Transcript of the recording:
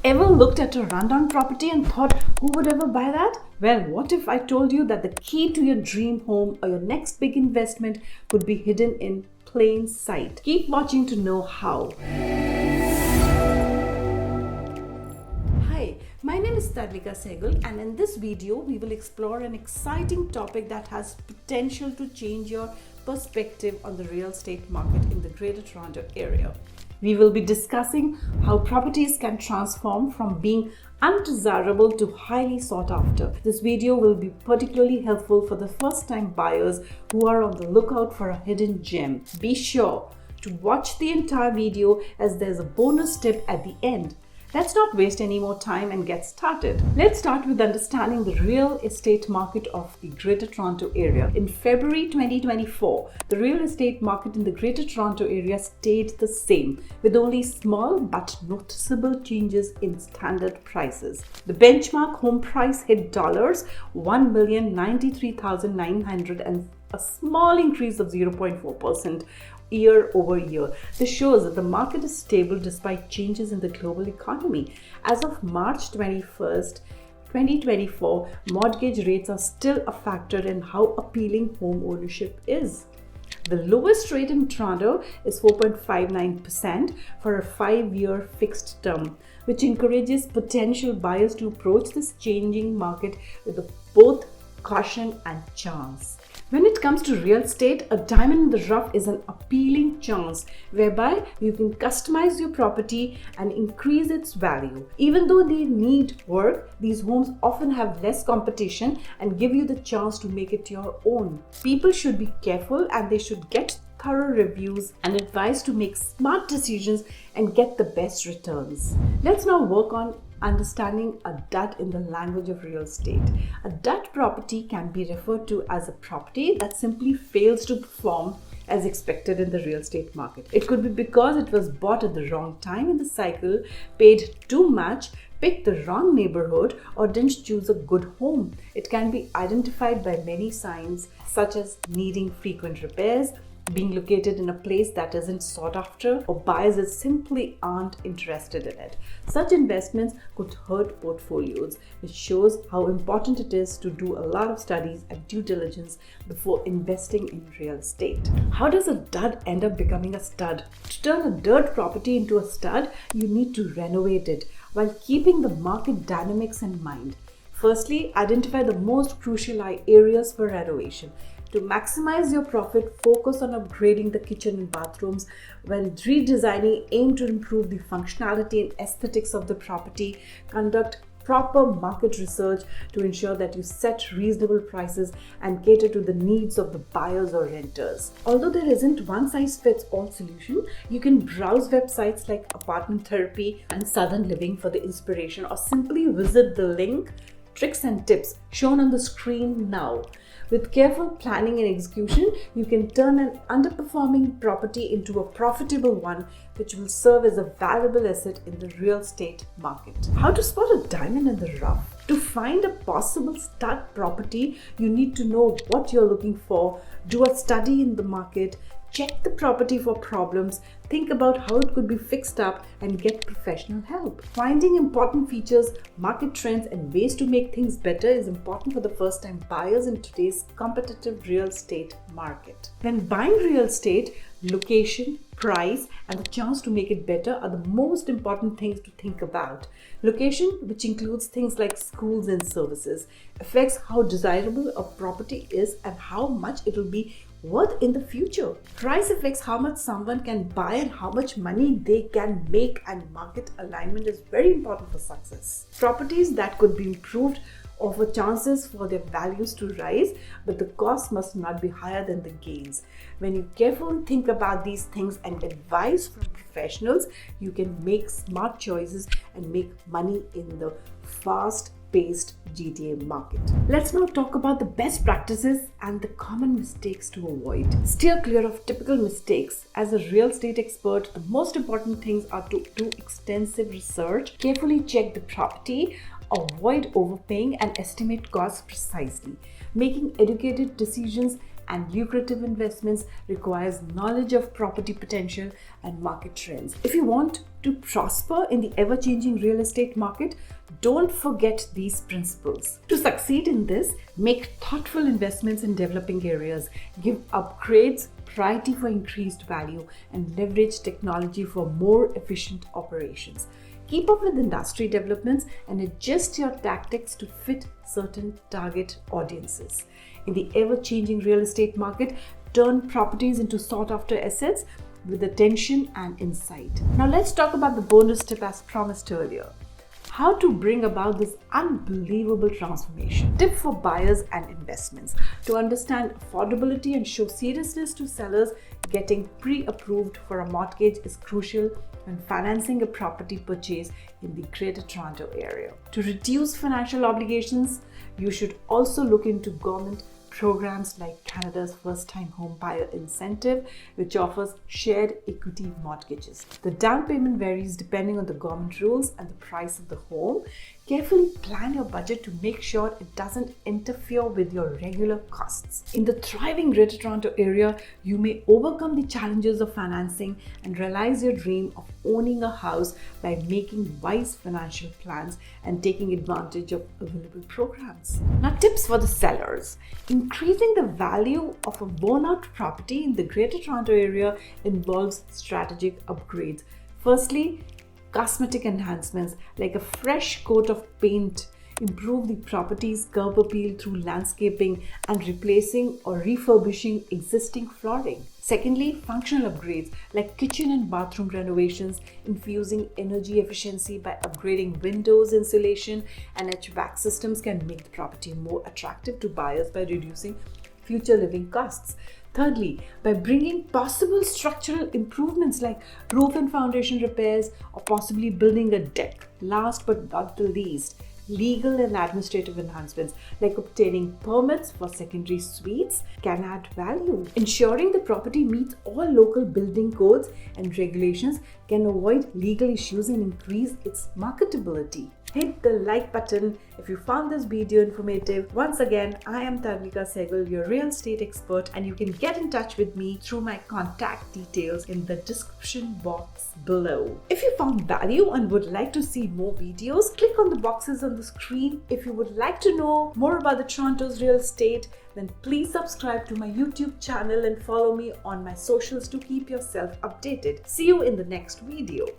Ever looked at a rundown property and thought, who would ever buy that? Well, what if I told you that the key to your dream home or your next big investment could be hidden in plain sight? Keep watching to know how. Hi, my name is Tadlika Sehgal, and in this video we will explore an exciting topic that has potential to change your perspective on the real estate market in the Greater Toronto Area. We will be discussing how properties can transform from being undesirable to highly sought after. This video will be particularly helpful for the first-time buyers who are on the lookout for a hidden gem. Be sure to watch the entire video as there's a bonus tip at the end. Let's not waste any more time and get started. Let's start with understanding the real estate market of the Greater Toronto Area. In February 2024, the real estate market in the Greater Toronto Area stayed the same, with only small but noticeable changes in standard prices. The benchmark home price hit $1,093,900 and a small increase of 0.4% year over year. This shows that the market is stable despite changes in the global economy. As of March 21st, 2024, mortgage rates are still a factor in how appealing home ownership is. The lowest rate in Toronto is 4.59% for a 5-year fixed term, which encourages potential buyers to approach this changing market with both caution and chance. When it comes to real estate, a diamond in the rough is an appealing chance whereby you can customize your property and increase its value. Even though they need work, these homes often have less competition and give you the chance to make it your own. People should be careful and they should get thorough reviews and advice to make smart decisions and get the best returns. Let's now work on understanding a dud in the language of real estate. A dud property can be referred to as a property that simply fails to perform as expected in the real estate market. It could be because it was bought at the wrong time in the cycle, paid too much, picked the wrong neighborhood, or didn't choose a good home. It can be identified by many signs such as needing frequent repairs, being located in a place that isn't sought after, or buyers that simply aren't interested in it. Such investments could hurt portfolios, which shows how important it is to do a lot of studies and due diligence before investing in real estate. How does a dud end up becoming a stud? To turn a dirt property into a stud, you need to renovate it while keeping the market dynamics in mind. Firstly, identify the most crucial areas for renovation. To maximize your profit, focus on upgrading the kitchen and bathrooms. When redesigning, aim to improve the functionality and aesthetics of the property. Conduct proper market research to ensure that you set reasonable prices and cater to the needs of the buyers or renters. Although there isn't one size fits all solution, you can browse websites like Apartment Therapy and Southern Living for the inspiration, or simply visit the link, tricks and tips shown on the screen now. With careful planning and execution, you can turn an underperforming property into a profitable one, which will serve as a valuable asset in the real estate market. How to spot a diamond in the rough? To find a possible stud property, you need to know what you're looking for, do a study in the market, check the property for problems, think about how it could be fixed up, and get professional help. Finding important features, market trends, and ways to make things better is important for the first-time buyers in today's competitive real estate market. When buying real estate, location, price, and the chance to make it better are the most important things to think about. Location, which includes things like schools and services, affects how desirable a property is and how much it will be worth in the future. Price affects how much someone can buy and how much money they can make, and market alignment is very important for success. Properties that could be improved offer chances for their values to rise, but the cost must not be higher than the gains. When you carefully think about these things and advise from professionals, you can make smart choices and make money in the fast-paced GTA market. Let's now talk about the best practices and the common mistakes to avoid. Steer clear of typical mistakes. As a real estate expert, the most important things are to do extensive research, carefully check the property, avoid overpaying, and estimate costs precisely. Making educated decisions and lucrative investments requires knowledge of property potential and market trends. If you want to prosper in the ever-changing real estate market, don't forget these principles. To succeed in this, make thoughtful investments in developing areas, give upgrades priority for increased value, and leverage technology for more efficient operations. Keep up with industry developments and adjust your tactics to fit certain target audiences. In the ever-changing real estate market, turn properties into sought-after assets with attention and insight. Now let's talk about the bonus tip as promised earlier. How to bring about this unbelievable transformation. Tip for buyers and investments. To understand affordability and show seriousness to sellers, getting pre-approved for a mortgage is crucial when financing a property purchase in the Greater Toronto Area. To reduce financial obligations, you should also look into government programs like Canada's First Time Home Buyer Incentive, which offers shared equity mortgages. The down payment varies depending on the government rules and the price of the home. Carefully plan your budget to make sure it doesn't interfere with your regular costs. In the thriving Greater Toronto Area, you may overcome the challenges of financing and realize your dream of owning a house by making wise financial plans and taking advantage of available programs. Now, tips for the sellers. Increasing the value of a worn-out property in the Greater Toronto Area involves strategic upgrades. Firstly, cosmetic enhancements like a fresh coat of paint improve the property's curb appeal through landscaping and replacing or refurbishing existing flooring. Secondly, functional upgrades like kitchen and bathroom renovations, infusing energy efficiency by upgrading windows, insulation, and HVAC systems can make the property more attractive to buyers by reducing future living costs. Thirdly, by bringing possible structural improvements like roof and foundation repairs or possibly building a deck. Last but not the least, legal and administrative enhancements like obtaining permits for secondary suites can add value. Ensuring the property meets all local building codes and regulations can avoid legal issues and increase its marketability. Hit the like button if you found this video informative. Once again, I am Tarnika Sehgal, your real estate expert, and you can get in touch with me through my contact details in the description box below. If you found value and would like to see more videos, click on the boxes on the screen. If you would like to know more about the Toronto's real estate, then please subscribe to my YouTube channel and follow me on my socials to keep yourself updated. See you in the next video.